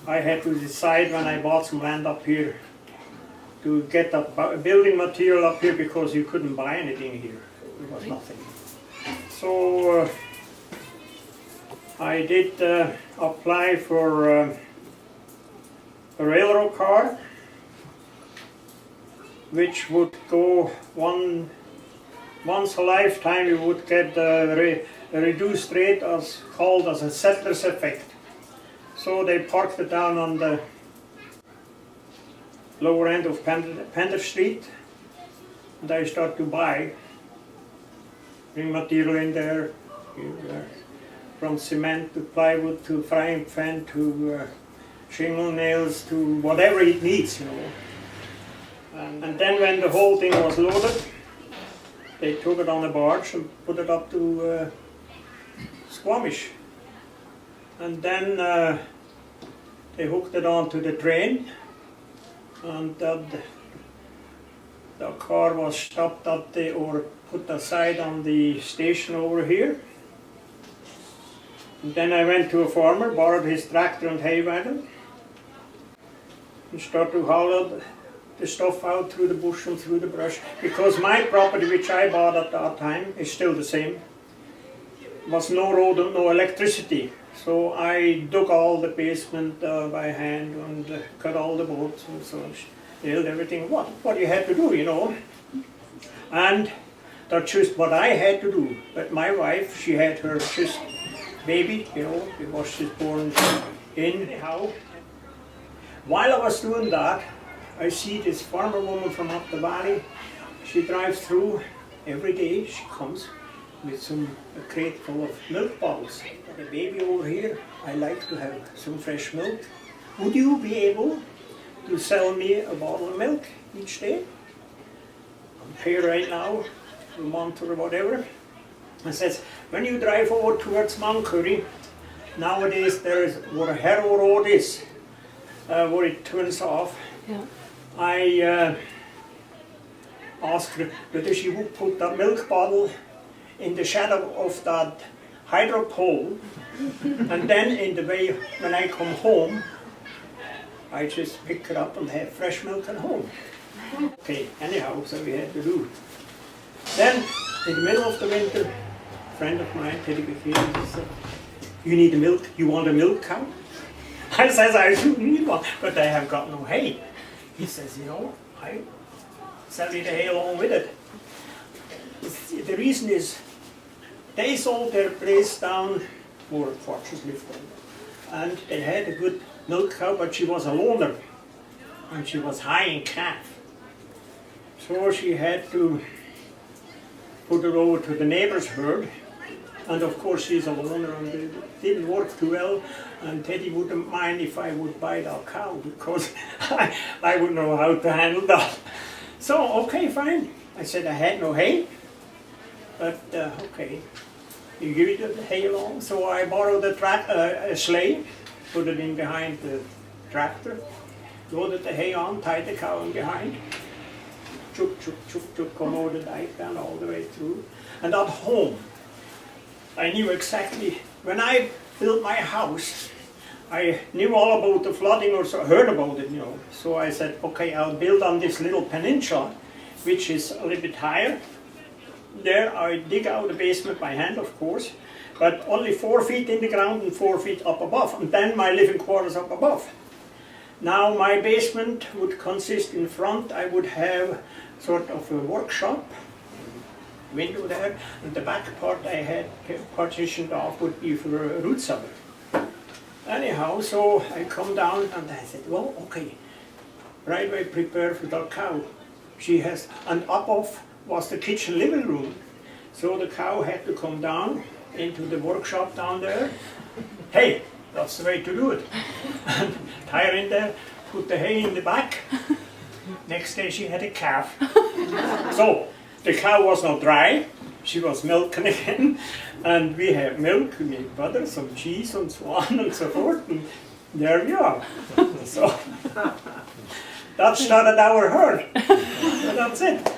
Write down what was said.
I had to decide when I bought some land up here to get the building material up here because you couldn't buy anything here. There was nothing. So I did apply for a railroad car, which would go once a lifetime. You would get a reduced rate called as a settler's effect. So they parked it down on the lower end of Pemberton Street, and I start to bring material in there, from cement to plywood to frying pan to shingle nails to whatever it needs, you know. And then when the whole thing was loaded, they took it on a barge and put it up to Squamish. And then they hooked it onto the train, and the car was stopped up there or put aside on the station over here. And then I went to a farmer, borrowed his tractor and hay wagon, and started to haul the stuff out through the bush and through the brush. Because my property, which I bought at that time, is still the same. Was no road and no electricity. So I dug all the basement by hand and cut all the bolts and so on. Nailed everything. What you had to do, you know. And that's just what I had to do. But my wife, she had her just baby, you know, because she's born in the house. While I was doing that, I see this farmer woman from up the valley. She drives through every day. She comes with a crate full of milk bottles. The baby over here, I like to have some fresh milk. Would you be able to sell me a bottle of milk each day? I'm paid right now, a month or whatever. And says, when you drive over towards Mount Curry, nowadays there is where Harrow Road is, where it turns off. Yeah. I asked her whether she would put that milk bottle in the shadow of that hydro pole, and then in the way when I come home, I just pick it up and have fresh milk at home. Okay, anyhow, so we had to do. Then, in the middle of the winter, a friend of mine, Teddy came and said, you need a milk, you want a milk cow? I says, I should need one, but I have got no hay. He says, you know, I sell you the hay along with it. The reason is, they sold their place down where Fortunes lived on, and they had a good milk cow, but she was a loner, and she was high in calf. So she had to put her over to the neighbor's herd, and of course she's a loner, and it didn't work too well, and Teddy wouldn't mind if I would buy that cow, because I wouldn't know how to handle that. So, okay, fine. I said I had no hay, but okay. You give it the hay along. So I borrowed a sleigh, put it in behind the tractor, loaded the hay on, tied the cow in behind, chuk, chuk, chuk, chuk, come over the dike down all the way through. And at home, I knew exactly, when I built my house, I knew all about the flooding, or so, heard about it, you know. So I said, okay, I'll build on this little peninsula, which is a little bit higher. There I dig out the basement by hand, of course, but only 4 feet in the ground and 4 feet up above, and then my living quarters up above. Now my basement would consist in front, I would have sort of a workshop, window there, and the back part I had partitioned off would be for a root cellar. Anyhow, so I come down and I said, well, okay, right away prepare for that cow. She has, and up off was the kitchen living room. So the cow had to come down into the workshop down there. Hey, that's the way to do it. And tie her in there, put the hay in the back. Next day she had a calf. So the cow was not dry, she was milking again. And we have milk, we make butter, some cheese and so on and so forth. And there we are. So that started our herd. So that's it.